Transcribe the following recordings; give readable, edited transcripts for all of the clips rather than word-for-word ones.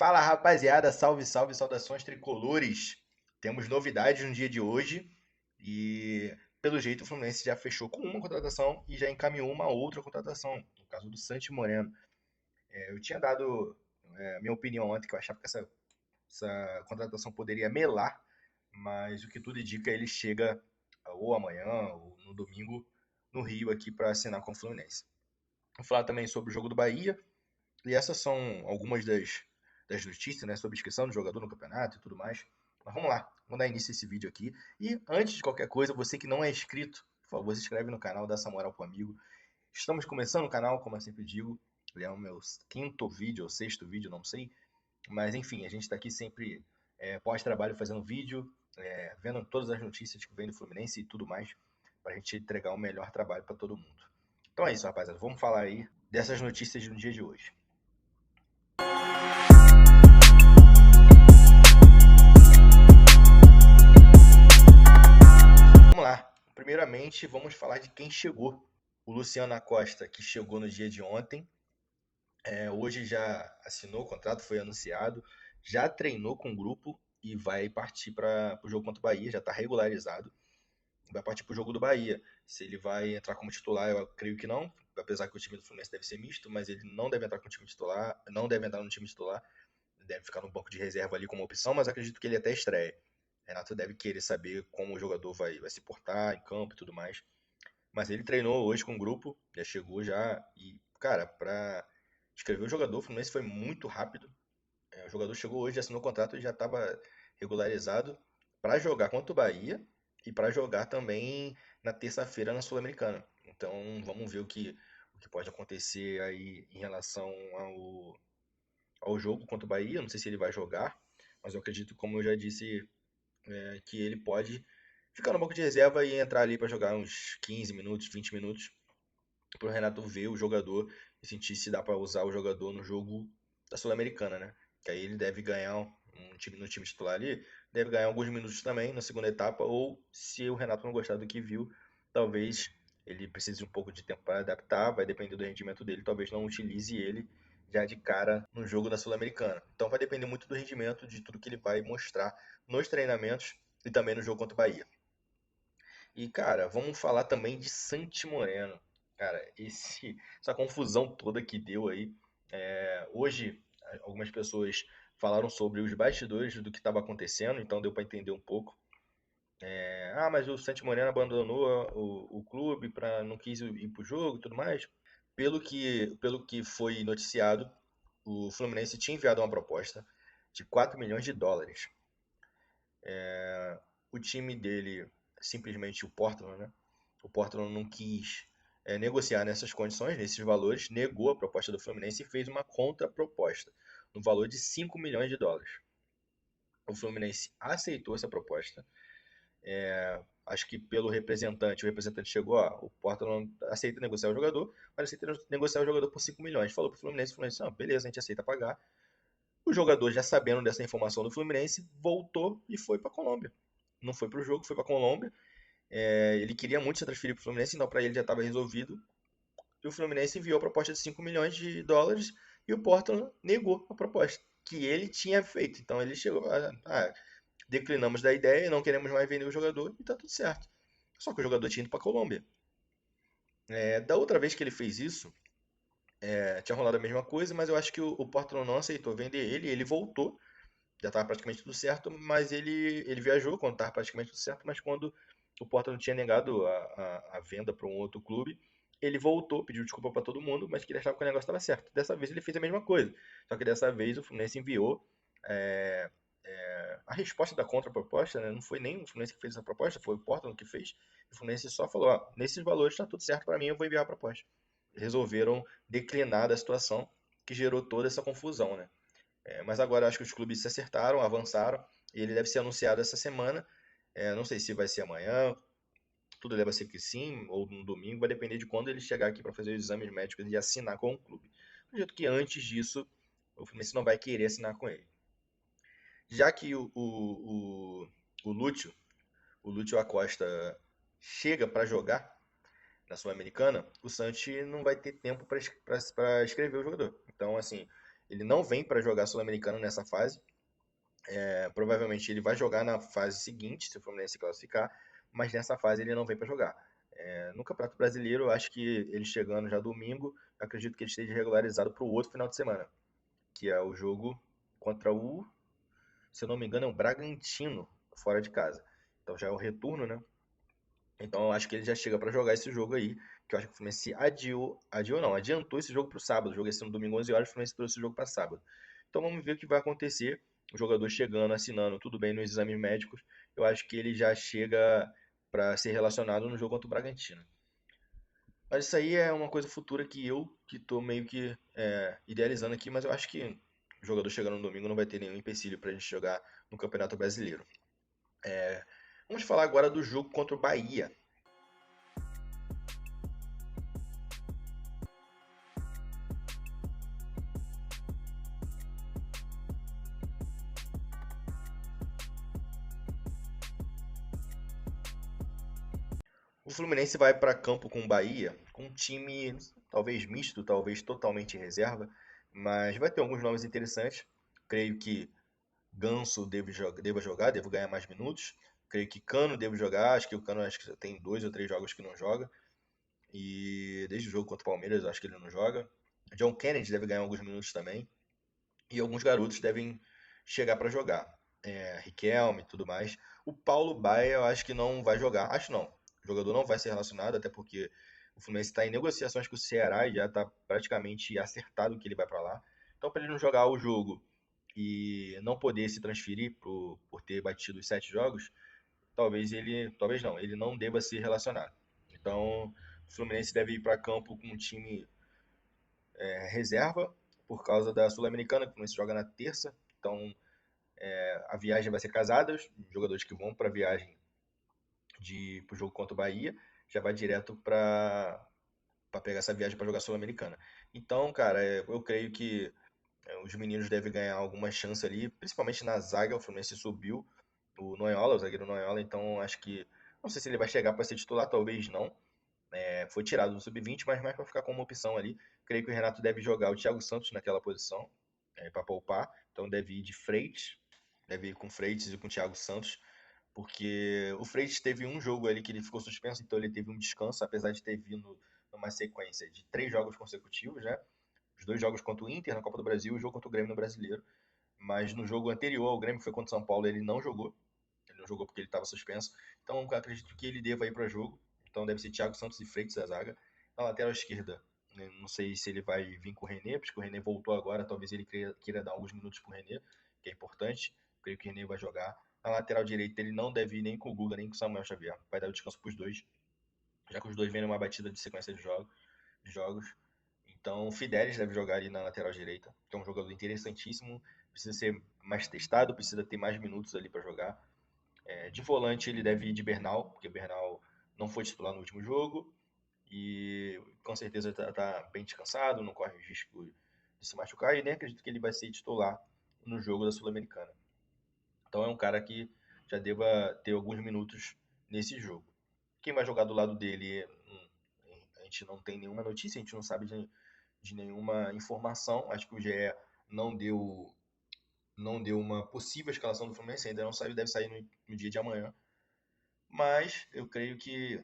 Fala rapaziada, salve, salve, saudações tricolores. Temos novidades no dia de hoje e, pelo jeito, o Fluminense já fechou com uma contratação e já encaminhou uma outra contratação, no caso do Santi Moreno. Eu tinha dado minha opinião ontem, que eu achava que essa contratação poderia melar, mas o que tudo indica, ele chega ou amanhã ou no domingo no Rio aqui para assinar com o Fluminense. Vou falar também sobre o jogo do Bahia, e essas são algumas das notícias, né, sobre inscrição do jogador no campeonato e tudo mais. Mas vamos lá, vamos dar início a esse vídeo aqui. E antes de qualquer coisa, você que não é inscrito, por favor, se inscreve no canal, dá essa moral pro amigo. Estamos começando o canal, como eu sempre digo. Ele é o meu quinto vídeo ou sexto vídeo, não sei. Mas enfim, a gente está aqui sempre pós-trabalho fazendo vídeo, vendo todas as notícias que vem do Fluminense e tudo mais, para a gente entregar o melhor trabalho para todo mundo. Então é isso, rapaziada. Vamos falar aí dessas notícias no dia de hoje. Vamos lá. Primeiramente, vamos falar de quem chegou. O Luciano Acosta, que chegou no dia de ontem. Hoje já assinou o contrato, foi anunciado. Já treinou com o grupo e vai partir para o jogo contra o Bahia. Já está regularizado. Vai partir para o jogo do Bahia. Se ele vai entrar como titular, eu creio que não. Apesar que o time do Fluminense deve ser misto, mas ele não deve entrar com o time titular. Não deve entrar no time titular. Deve ficar no banco de reserva ali como opção, mas acredito que ele até estreia. Renato deve querer saber como o jogador vai se portar em campo e tudo mais. Mas ele treinou hoje com o grupo, já chegou já. E, cara, pra escrever o jogador, o Fluminense foi muito rápido. O jogador chegou hoje, assinou o contrato e já estava regularizado para jogar contra o Bahia e para jogar também na terça-feira na Sul-Americana. Então vamos ver o que pode acontecer aí em relação ao jogo contra o Bahia. Não sei se ele vai jogar, mas eu acredito, como eu já disse, que ele pode ficar no banco de reserva e entrar ali para jogar uns 15 minutos, 20 minutos, para o Renato ver o jogador e sentir se dá para usar o jogador no jogo da Sul-Americana, né? Que aí ele deve ganhar no time titular ali, deve ganhar alguns minutos também na segunda etapa, ou se o Renato não gostar do que viu, talvez ele precise de um pouco de tempo para adaptar, vai depender do rendimento dele, talvez não utilize ele já de cara no jogo da Sul-Americana. Então vai depender muito do rendimento, de tudo que ele vai mostrar nos treinamentos e também no jogo contra o Bahia. E, cara, vamos falar também de Santi Moreno. Cara, essa confusão toda que deu aí. Hoje, algumas pessoas falaram sobre os bastidores do que estava acontecendo, então deu para entender um pouco. Mas o Santi Moreno abandonou o clube, não quis ir pro jogo e tudo mais. Pelo que foi noticiado, o Fluminense tinha enviado uma proposta de 4 milhões de dólares. O time dele, simplesmente o Portland, né? O Portland não quis negociar nessas condições, nesses valores, negou a proposta do Fluminense e fez uma contraproposta no valor de 5 milhões de dólares. O Fluminense aceitou essa proposta. Acho que pelo representante, o representante chegou, o Portland aceita negociar o jogador, mas aceita negociar o jogador por 5 milhões. Falou pro Fluminense, o Fluminense, não, beleza, a gente aceita pagar. O jogador, já sabendo dessa informação do Fluminense, voltou e foi para a Colômbia. Não foi para o jogo, foi para a Colômbia. Ele queria muito se transferir para o Fluminense, então para ele já estava resolvido. E o Fluminense enviou a proposta de 5 milhões de dólares e o Portland negou a proposta que ele tinha feito. Então ele chegou declinamos da ideia, não queremos mais vender o jogador e tá tudo certo. Só que o jogador tinha ido para a Colômbia. Da outra vez que ele fez isso, tinha rolado a mesma coisa, mas eu acho que o Portland não aceitou vender ele voltou. Já estava praticamente tudo certo, mas ele viajou quando estava praticamente tudo certo, mas quando o Portland tinha negado a venda para um outro clube, ele voltou, pediu desculpa para todo mundo, mas que ele achava que o negócio estava certo. Dessa vez ele fez a mesma coisa, só que dessa vez o Fluminense enviou é, a resposta da contraproposta, né? Não foi nem o Fluminense que fez essa proposta, foi o Portland que fez. O Fluminense só falou, nesses valores está tudo certo para mim, eu vou enviar a proposta. Resolveram declinar da situação que gerou toda essa confusão, né? Mas agora acho que os clubes se acertaram, avançaram, e ele deve ser anunciado essa semana. Não sei se vai ser amanhã, tudo leva a ser que sim, ou no domingo, vai depender de quando ele chegar aqui para fazer os exames médicos e assinar com o clube. Acredito que antes disso, o Fluminense não vai querer assinar com ele. Já que o Lúcio, o Lúcio Acosta, chega para jogar na Sul-Americana, o Santi não vai ter tempo para escrever o jogador. Então, assim, Ele não vem para jogar Sul-Americano nessa fase. Provavelmente ele vai jogar na fase seguinte, se o Fluminense classificar, mas nessa fase ele não vem para jogar. No Campeonato Brasileiro, eu acho que ele chegando já domingo, acredito que ele esteja regularizado para o outro final de semana, que é o jogo contra o, se eu não me engano, é o Bragantino, fora de casa. Então já é o retorno, né? Então eu acho que ele já chega para jogar esse jogo aí, que eu acho que o Fluminense adiou não, adiantou esse jogo para o sábado. O jogo ia ser no domingo 11 horas, o Fluminense trouxe esse jogo para sábado. Então vamos ver o que vai acontecer. O jogador chegando, assinando tudo bem nos exames médicos, eu acho que ele já chega para ser relacionado no jogo contra o Bragantino. Mas isso aí é uma coisa futura que eu que tô meio que idealizando aqui, mas eu acho que o jogador chegando no domingo não vai ter nenhum empecilho para a gente jogar no Campeonato Brasileiro. Vamos falar agora do jogo contra o Bahia. O Fluminense vai para campo com o Bahia, com um time talvez misto, talvez totalmente reserva, mas vai ter alguns nomes interessantes. Creio que Ganso deva jogar, deve ganhar mais minutos. Creio que Cano deve jogar, acho que o Cano acho que tem 2 ou 3 jogos que não joga. E desde o jogo contra o Palmeiras, acho que ele não joga. John Kennedy deve ganhar alguns minutos também. E alguns garotos devem chegar para jogar. Riquelme e tudo mais. O Paulo Baia eu acho que não vai jogar. Acho não. O jogador não vai ser relacionado, até porque o Fluminense está em negociações com o Ceará e já está praticamente acertado que ele vai para lá. Então, para ele não jogar o jogo e não poder se transferir por ter batido os 7 jogos, talvez não, ele não deva ser relacionado. Então, o Fluminense deve ir para campo com um time reserva por causa da Sul-Americana, que o Fluminense joga na terça. Então, a viagem vai ser casada, os jogadores que vão para a viagem para o jogo contra o Bahia já vai direto para pegar essa viagem para jogar Sul-Americana. Então, cara, eu creio que os meninos devem ganhar alguma chance ali, principalmente na zaga. O Fluminense subiu o Noiola, o zagueiro Noiola, então acho que não sei se ele vai chegar para ser titular, talvez não. Foi tirado do sub-20, mas mais para ficar como opção ali. Creio que o Renato deve jogar o Thiago Santos naquela posição, para poupar. Então deve ir de Freitas, deve ir com Freitas e com o Thiago Santos, porque o Freitas teve um jogo ali que ele ficou suspenso, então ele teve um descanso, apesar de ter vindo numa sequência de 3 jogos consecutivos, né? Os 2 jogos contra o Inter na Copa do Brasil e o jogo contra o Grêmio no Brasileiro. Mas no jogo anterior ao Grêmio, que foi contra o São Paulo, ele não jogou. Ele não jogou porque ele estava suspenso. Então eu acredito que ele deva ir para jogo. Então deve ser Thiago Santos e Freitas a zaga. Na lateral esquerda, né, não sei se ele vai vir com o René, porque o René voltou agora. Talvez ele queira dar alguns minutos para o René, que é importante. Creio que o René vai jogar. Na lateral direita, ele não deve ir nem com o Guga, nem com o Samuel Xavier. Vai dar o descanso para os dois, já que os dois vêm numa batida de sequência de jogos. Então, o Fidelis deve jogar ali na lateral direita, que é um jogador interessantíssimo. Precisa ser mais testado, precisa ter mais minutos ali para jogar. De volante, ele deve ir de Bernal, porque o Bernal não foi titular no último jogo e com certeza está bem descansado, não corre risco de se machucar e nem acredito que ele vai ser titular no jogo da Sul-Americana. Então, é um cara que já deva ter alguns minutos nesse jogo. Quem vai jogar do lado dele, a gente não tem nenhuma notícia, a gente não sabe de nenhuma informação. Acho que o GE não deu, não deu uma possível escalação do Fluminense, ainda não sabe, deve sair no dia de amanhã. Mas eu creio que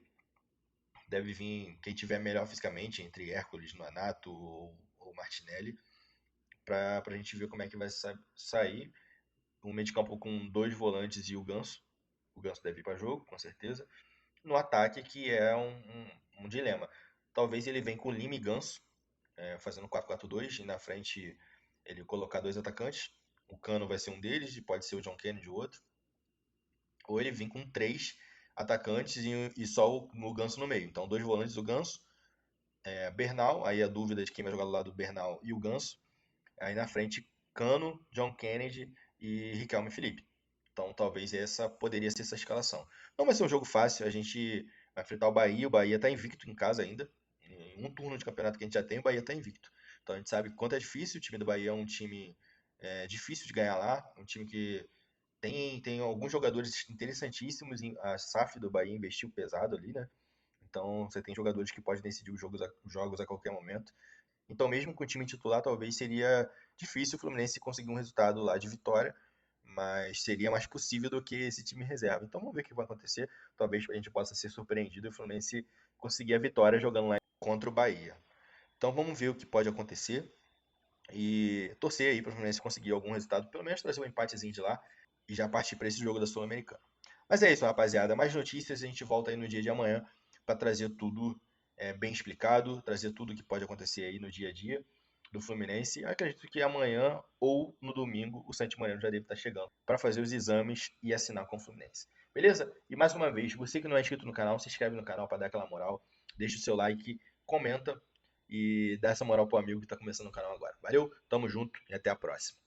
deve vir quem tiver melhor fisicamente, entre Hércules, Nonato ou Martinelli, para a gente ver como é que vai sair. Um meio de campo com 2 volantes e o Ganso. O Ganso deve ir para jogo, com certeza. No ataque, que é um dilema. Talvez ele venha com Lima e Ganso, fazendo 4-4-2, e na frente ele colocar 2 atacantes. O Cano vai ser um deles, e pode ser o John Kennedy o outro. Ou ele vem com 3 atacantes e só o Ganso no meio. Então, 2 volantes, o Ganso, Bernal, aí a dúvida de quem vai jogar do lado do Bernal e o Ganso. Aí na frente, Cano, John Kennedy e Riquelme Felipe. Então, talvez essa poderia ser essa escalação. Não vai ser um jogo fácil, a gente vai enfrentar o Bahia está invicto em casa ainda. Em um turno de campeonato que a gente já tem, o Bahia está invicto. Então a gente sabe quanto é difícil, o time do Bahia é um time difícil de ganhar lá, um time que tem alguns jogadores interessantíssimos. A SAF do Bahia investiu pesado ali, né? Então você tem jogadores que podem decidir os jogos a qualquer momento. Então, mesmo com o time titular, talvez seria difícil o Fluminense conseguir um resultado lá de vitória, mas seria mais possível do que esse time reserva. Então, vamos ver o que vai acontecer. Talvez a gente possa ser surpreendido e o Fluminense conseguir a vitória jogando lá contra o Bahia. Então, vamos ver o que pode acontecer e torcer aí para o Fluminense conseguir algum resultado, pelo menos trazer um empatezinho de lá e já partir para esse jogo da Sul-Americana. Mas é isso, rapaziada. Mais notícias a gente volta aí no dia de amanhã para trazer tudo bem explicado, trazer tudo que pode acontecer aí no dia a dia do Fluminense. Eu acredito que amanhã ou no domingo o Santos Moreno já deve estar chegando para fazer os exames e assinar com o Fluminense. Beleza? E mais uma vez, você que não é inscrito no canal, se inscreve no canal para dar aquela moral, deixa o seu like, comenta e dá essa moral pro amigo que está começando o canal agora. Valeu, tamo junto e até a próxima.